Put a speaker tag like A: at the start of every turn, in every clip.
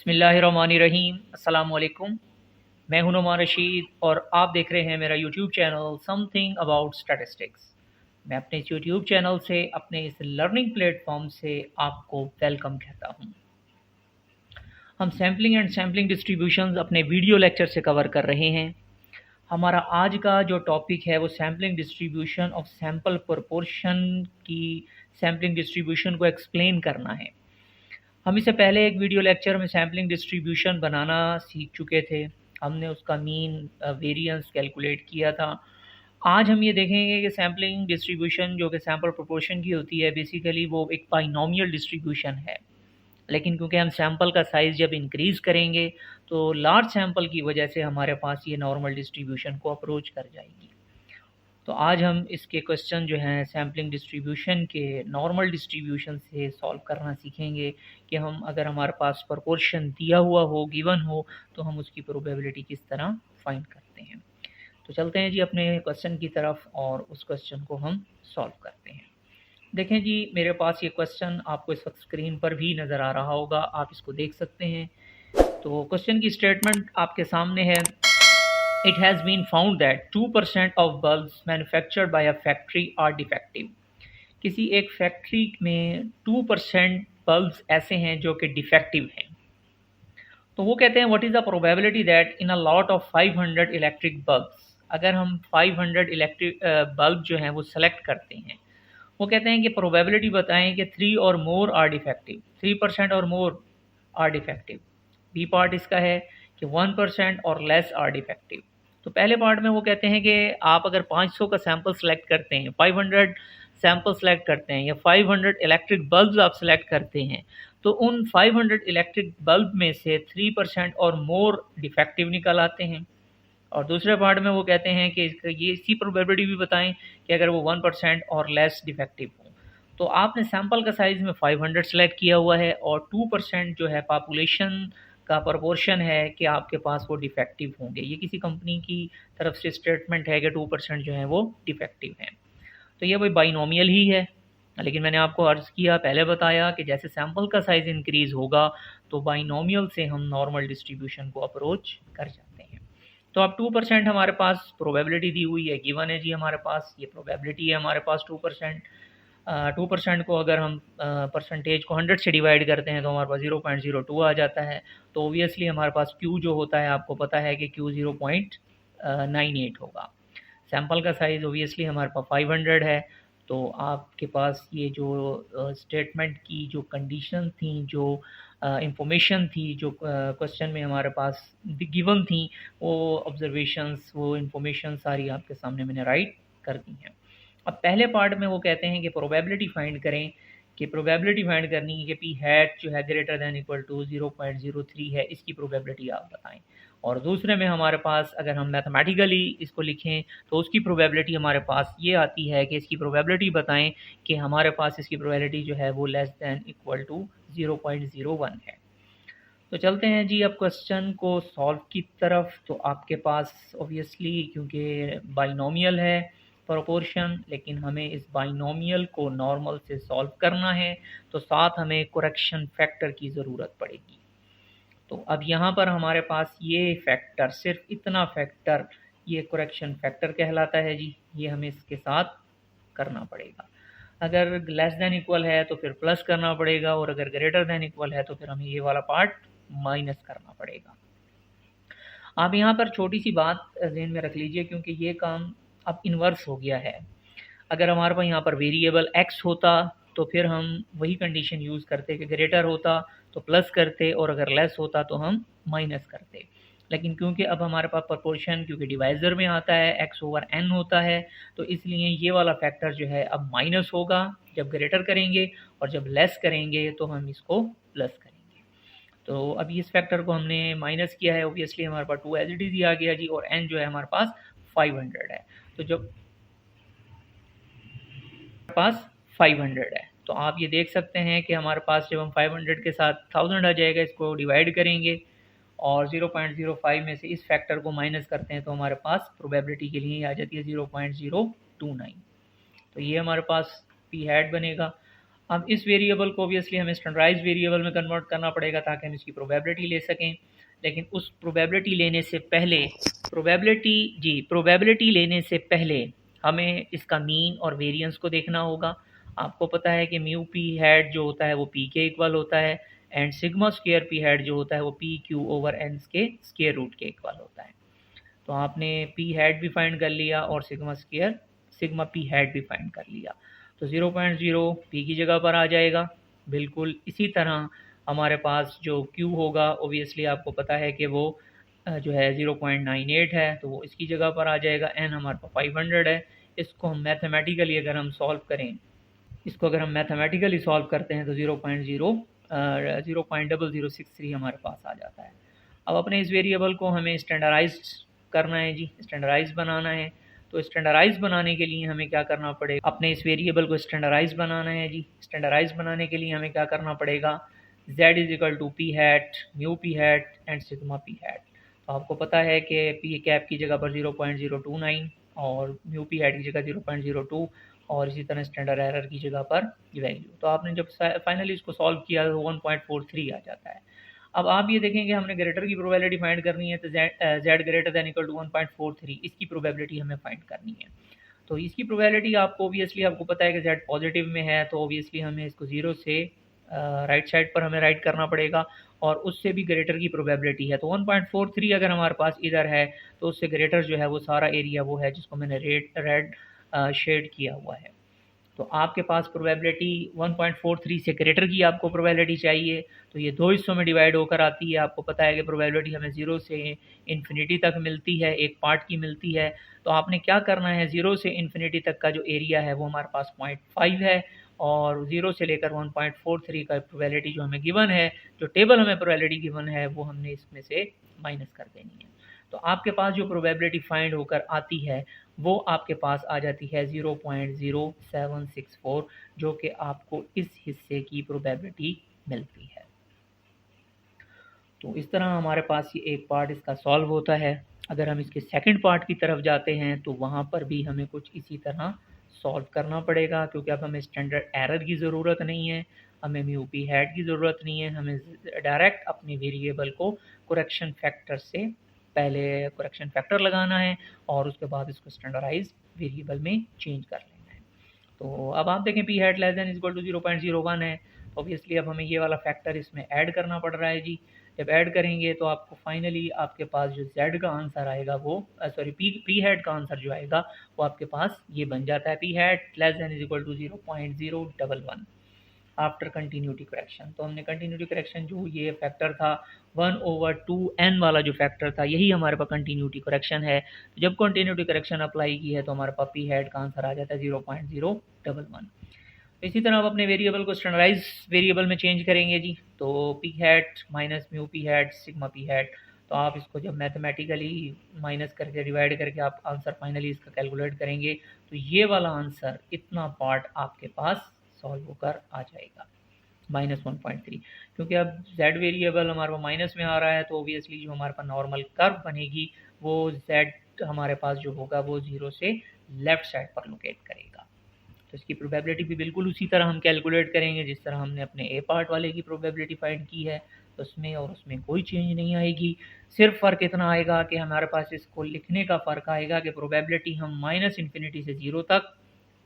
A: बिस्मिल्लाहिर्रहमानिर्रहीम। अस्सलाम वालेकुम। मैं हूं नुमान रशीद और आप देख रहे हैं मेरा YouTube channel something about statistics. मैं अपने इस यूट्यूब चैनल से, अपने इस लर्निंग प्लेटफॉर्म से आपको वेलकम कहता हूं। हम सैम्पलिंग एंड सैम्पलिंग डिस्ट्रीब्यूशंस अपने वीडियो लेक्चर से कवर कर रहे हैं। हमारा आज का जो टॉपिक है वो sampling distribution of sample proportion की सैम्पलिंग डिस्ट्रीब्यूशन को एक्सप्लेन करना है। हम इससे पहले एक वीडियो लेक्चर में सैम्पलिंग डिस्ट्रीब्यूशन बनाना सीख चुके थे। हमने उसका मीन वेरिएंस कैलकुलेट किया था। आज हम ये देखेंगे कि सैम्पलिंग डिस्ट्रीब्यूशन जो कि सैम्पल प्रोपोर्शन की होती है, बेसिकली वो एक बाइनोमियल डिस्ट्रीब्यूशन है। लेकिन क्योंकि हम सैम्पल का साइज़ जब इंक्रीज़ करेंगे तो लार्ज सैम्पल की वजह से हमारे पास ये नॉर्मल डिस्ट्रीब्यूशन को अप्रोच कर जाएगी। तो आज हम इसके क्वेश्चन जो हैं सैम्पलिंग डिस्ट्रीब्यूशन के नॉर्मल डिस्ट्रीब्यूशन से सॉल्व करना सीखेंगे कि हम अगर हमारे पास प्रोपोर्शन दिया हुआ हो, गिवन हो, तो हम उसकी प्रोबेबिलिटी किस तरह फाइंड करते हैं। तो चलते हैं जी अपने क्वेश्चन की तरफ और उस क्वेश्चन को हम सॉल्व करते हैं। देखें जी, मेरे पास ये क्वेश्चन आपको इस वक्त स्क्रीन पर भी नज़र आ रहा होगा, आप इसको देख सकते हैं। तो क्वेश्चन की स्टेटमेंट आपके सामने है। It has been found that 2% of bulbs manufactured by a factory are defective. किसी एक फैक्ट्री में 2% बल्ब्स ऐसे हैं जो कि डिफेक्टिव हैं। तो वो कहते हैं what is the probability that in a lot of 500 electric bulbs, अगर हम 500 इलेक्ट्रिक बल्ब जो हैं वो सेलेक्ट करते हैं, वो कहते हैं कि प्रोबेबिलिटी बताएं कि 3 और मोर आर डिफेक्टिव, 3% और मोर आर डिफेक्टिव। बी पार्ट इसका है कि 1% और लेस आर डिफेक्टिव। तो पहले पार्ट में वो कहते हैं कि आप अगर 500 का सैंपल सेलेक्ट करते हैं, 500 सैंपल सेलेक्ट करते हैं या 500 इलेक्ट्रिक बल्ब्स आप सेलेक्ट करते हैं, तो उन 500 इलेक्ट्रिक बल्ब में से 3% और मोर डिफेक्टिव निकल आते हैं। और दूसरे पार्ट में वो कहते हैं कि ये इसी प्रोबेबिलिटी भी बताएं कि अगर वो 1% और लेस डिफेक्टिव हो। तो आपने सैंपल का साइज़ में 500 सेलेक्ट किया हुआ है और 2% जो है पॉपुलेशन का प्रोपोर्शन है कि आपके पास वो डिफेक्टिव होंगे। ये किसी कंपनी की तरफ से स्टेटमेंट है कि 2% जो है वो डिफेक्टिव हैं। तो ये वही बाइनोमियल ही है। लेकिन मैंने आपको अर्ज़ किया, पहले बताया कि जैसे सैंपल का साइज़ इंक्रीज़ होगा तो बाइनोमियल से हम नॉर्मल डिस्ट्रीब्यूशन को अप्रोच कर जाते हैं। तो अब 2% हमारे पास प्रोबेबिलिटी दी हुई है, गिवन है जी हमारे पास, ये प्रोबेबिलिटी है हमारे पास 2%। 2% को अगर हम परसेंटेज को 100 से डिवाइड करते हैं तो हमारे पास 0.02 आ जाता है। तो ऑब्वियसली हमारे पास Q जो होता है, आपको पता है कि Q 0.98 होगा। सैंपल का साइज़ ऑब्वियसली हमारे पास 500 है। तो आपके पास ये जो स्टेटमेंट की जो कंडीशन थी, जो इंफॉर्मेशन थी, जो क्वेश्चन में हमारे पास गिवन थी, वो ऑब्जर्वेशंस, वो इंफॉर्मेशन सारी आपके सामने मैंने राइट कर दी हैं। अब पहले पार्ट में वो कहते हैं कि प्रोबेबिलिटी फाइंड करें, कि प्रोबेबिलिटी फाइंड करनी है कि पी हैट जो है ग्रेटर दैन इक्वल टू 0.03 है, इसकी प्रोबेबिलिटी आप बताएं। और दूसरे में हमारे पास अगर हम मैथमेटिकली इसको लिखें तो उसकी प्रोबेबिलिटी हमारे पास ये आती है कि इसकी प्रोबेबिलिटी बताएं कि हमारे पास इसकी प्रोबेबिलिटी जो है वो लेस दैन इक्वल टू 0.01 है। तो चलते हैं जी अब क्वेश्चन को सॉल्व की तरफ। तो आपके पास ऑब्वियसली क्योंकि बाइनोमियल है प्रोपोर्शन, लेकिन हमें इस बाइनोमियल को नॉर्मल से सॉल्व करना है, तो साथ हमें करेक्शन फैक्टर की ज़रूरत पड़ेगी। तो अब यहाँ पर हमारे पास ये फैक्टर, सिर्फ इतना फैक्टर, ये करेक्शन फैक्टर कहलाता है जी। ये हमें इसके साथ करना पड़ेगा। अगर लेस दैन इक्वल है तो फिर प्लस करना पड़ेगा, और अगर ग्रेटर दैन इक्वल है तो फिर हमें ये वाला पार्ट माइनस करना पड़ेगा। आप यहाँ पर छोटी सी बात ज़हन में रख लीजिए, क्योंकि ये काम अब इन्वर्स हो गया है। अगर हमारे पास यहाँ पर वेरिएबल x होता तो फिर हम वही कंडीशन यूज़ करते कि ग्रेटर होता तो प्लस करते, और अगर लेस होता तो हम माइनस करते। लेकिन क्योंकि अब हमारे पास प्रोपोर्शन क्योंकि डिवाइज़र में आता है, x/n होता है, तो इसलिए ये वाला फैक्टर जो है अब माइनस होगा जब ग्रेटर करेंगे, और जब लेस करेंगे तो हम इसको प्लस करेंगे। तो अभी इस फैक्टर को हमने माइनस किया है, ऑब्वियसली हमारे पास 2 एज इट इज़ ही आ गया जी, और n जो है हमारे पास 500 है। तो जब पास 500 है तो आप ये देख सकते हैं कि हमारे पास जब हम 500 के साथ 1000 आ जाएगा, इसको डिवाइड करेंगे और 0.05 में से इस फैक्टर को माइनस करते हैं तो हमारे पास प्रोबेबिलिटी के लिए आ जाती है 0.029। तो ये हमारे पास पी हैड बनेगा। अब इस वेरिएबल को ऑब्वियसली हमें स्टैंडर्डाइज्ड वेरिएबल में कन्वर्ट करना पड़ेगा ताकि हम इसकी प्रोबेबिलिटी ले सकें। लेकिन उस प्रोबेबिलिटी लेने से पहले प्रोबेबिलिटी लेने से पहले हमें इसका मीन और वेरिएंस को देखना होगा। आपको पता है कि म्यू पी हैड जो होता है वो पी के इक्वल होता है, and sigma square P had जो होता है वो पी क्यू ओवर एन के स्क्वायर रूट के इक्वल होता है। तो आपने पी हैड भी फाइंड कर लिया और सिग्मा पी हैड भी फाइंड कर लिया। तो 0.0 पी की जगह पर आ जाएगा। बिल्कुल इसी तरह हमारे पास जो क्यू होगा ओबियसली आपको पता है कि वो जो है 0.98 है, तो वो इसकी जगह पर आ जाएगा। एन हमारे पास 500 है। इसको हम मैथमेटिकली अगर हम सॉल्व करें, इसको अगर हम मैथमेटिकली सॉल्व करते हैं तो 0.0063 हमारे पास आ जाता है। अब अपने इस वेरिएबल को हमें स्टैंडर्डाइज करना है जी, स्टैंडर्डाइज बनाना है। तो स्टैंडर्डाइज बनाने के लिए हमें क्या करना पड़ेगा, अपने इस वेरिएबल को स्टैंडर्डाइज बनाना है जी। स्टैंडर्डाइज बनाने के लिए हमें क्या करना पड़ेगा, z is equal to p hat mu p hat and sigma p hat. तो आपको पता है कि पी कैप की जगह पर 0.029 और म्यू पी हैट की जगह 0.02 और इसी तरह स्टैंडर्ड एरर की जगह पर वैल्यू। तो आपने जब फाइनली इसको सॉल्व किया तो 1.43 आ जाता है। अब आप ये देखें कि हमने ग्रेटर की प्रोबेबिलिटी फाइंड करनी है, तो z greater than equal to 1.43 इसकी प्रोबेबिलिटी हमें फाइंड करनी है। तो इसकी प्रोबेबिलिटी आपको ऑब्वियसली आपको पता है कि z पॉजिटिव में है, तो ऑब्वियसली हमें इसको 0 से राइट साइड पर हमें राइट करना पड़ेगा और उससे भी ग्रेटर की प्रोबेबिलिटी है। तो 1.43 अगर हमारे पास इधर है तो उससे ग्रेटर जो है वो सारा एरिया वो है जिसको मैंने रेड शेड किया हुआ है। तो आपके पास प्रोबेबिलिटी 1.43 से ग्रेटर की आपको प्रोबेबिलिटी चाहिए, तो ये दो हिस्सों में डिवाइड होकर आती है। आपको पता है कि प्रोबेबिलिटी हमें 0 से इन्फिनिटी तक मिलती है, एक पार्ट की मिलती है। तो आपने क्या करना है, 0 से इन्फिनिटी तक का जो एरिया है वो हमारे पास 0.5 है और 0 से लेकर 1.43 का प्रोबेबिलिटी जो हमें गिवन है, जो टेबल हमें प्रोबेबिलिटी गिवन है वो हमने इसमें से माइनस कर देनी है। तो आपके पास जो प्रोबेबिलिटी फाइंड होकर आती है वो आपके पास आ जाती है 0.0764, जो कि आपको इस हिस्से की प्रोबेबिलिटी मिलती है। तो इस तरह हमारे पास ये एक पार्ट इसका सॉल्व होता है। अगर हम इसके सेकंड पार्ट की तरफ जाते हैं तो वहाँ पर भी हमें कुछ इसी तरह सॉल्व करना पड़ेगा, क्योंकि अब हमें स्टैंडर्ड एरर की ज़रूरत नहीं है, हमें म्यू पी हैड की ज़रूरत नहीं है। हमें डायरेक्ट अपने वेरिएबल को करेक्शन फैक्टर से पहले करेक्शन फैक्टर लगाना है और उसके बाद इसको स्टैंडर्डाइज वेरिएबल में चेंज कर लेना है। तो अब आप देखें p hat less than equal to 0.01 है, तो ऑब्वियसली अब हमें ये वाला फैक्टर इसमें ऐड करना पड़ रहा है जी। जब ऐड करेंगे तो आपको फाइनली आपके पास जो z का आंसर आएगा वो पी हैड का आंसर जो आएगा वो आपके पास ये बन जाता है, p hat less than is equal to 0.011 after continuity correction. तो हमने कंटिन्यूटी करेक्शन जो ये फैक्टर था 1/2n वाला जो फैक्टर था, यही हमारे पास कंटिन्यूटी करेक्शन है। तो जब कंटिन्यूटी करेक्शन अप्लाई की है तो हमारे पास पी हैड का आंसर आ जाता है 0.011। इसी तरह आप अपने वेरिएबल को स्टैंडर्डाइज वेरिएबल में चेंज करेंगे जी। तो P hat minus mu p hat sigma p hat, तो आप इसको जब मैथमेटिकली माइनस करके डिवाइड करके आप आंसर फाइनली इसका कैलकुलेट करेंगे तो ये वाला आंसर इतना पार्ट आपके पास सॉल्व होकर आ जाएगा -1.3। क्योंकि अब z वेरिएबल हमारे पास माइनस में आ रहा है तो ओबियसली जो हमारे पास नॉर्मल कर्व बनेगी वो z हमारे पास जो होगा वो 0 से लेफ्ट साइड पर लोकेट करेगा। तो इसकी प्रोबेबिलिटी भी बिल्कुल उसी तरह हम कैलकुलेट करेंगे जिस तरह हमने अपने ए पार्ट वाले की प्रोबेबिलिटी फाइंड की है। तो उसमें और उसमें कोई चेंज नहीं आएगी। सिर्फ फ़र्क इतना आएगा कि हमारे पास इसको लिखने का फ़र्क आएगा कि प्रोबेबिलिटी हम -इन्फिनिटी से 0 तक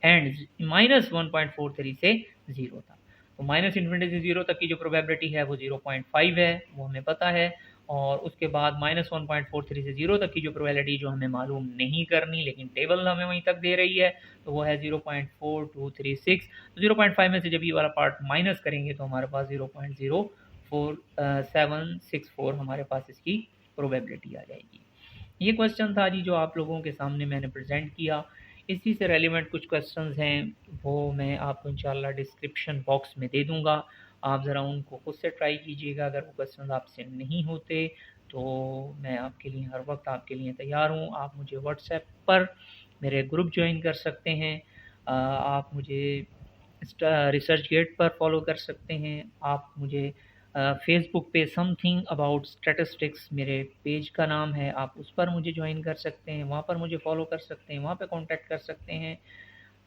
A: एंड -1.43 से 0 तक। तो -इन्फिनिटी से 0 तक की जो प्रोबेबिलिटी है वो 0.5 है, वो हमें पता है। और उसके बाद -1.43 से 0 तक की जो प्रोबेबिलिटी जो हमें मालूम नहीं करनी लेकिन टेबल हमें वहीं तक दे रही है, तो वो है 0.4236। तो 0.5 में से जब ये वाला पार्ट माइनस करेंगे तो हमारे पास 0.0764 हमारे पास इसकी प्रोबेबिलिटी आ जाएगी। ये क्वेश्चन था जी जो आप लोगों के सामने मैंने प्रेजेंट किया। इसी से रेलिवेंट कुछ क्वेश्चंस हैं वो मैं आपको इंशाल्लाह डिस्क्रिप्शन बॉक्स में दे दूँगा, आप ज़रा उनको खुद से ट्राई कीजिएगा। अगर वो क्वेश्चंस आपसे नहीं होते तो मैं आपके लिए हर वक्त आपके लिए तैयार हूँ। आप मुझे व्हाट्सएप पर मेरे ग्रुप ज्वाइन कर सकते हैं, आप मुझे रिसर्च गेट पर फॉलो कर सकते हैं, आप मुझे फेसबुक पे समथिंग अबाउट स्टैटिस्टिक्स मेरे पेज का नाम है, आप उस पर मुझे ज्वाइन कर सकते हैं, वहाँ पर मुझे फॉलो कर सकते हैं, वहाँ पे कांटेक्ट कर सकते हैं।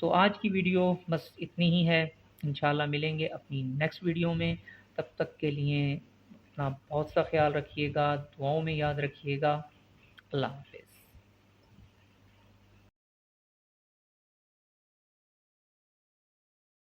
A: तो आज की वीडियो बस इतनी ही है। इंशाल्लाह मिलेंगे अपनी नेक्स्ट वीडियो में। तब तक के लिए अपना बहुत सा ख्याल रखिएगा, दुआओं में याद रखिएगा। अल्लाह हाफ़िज़।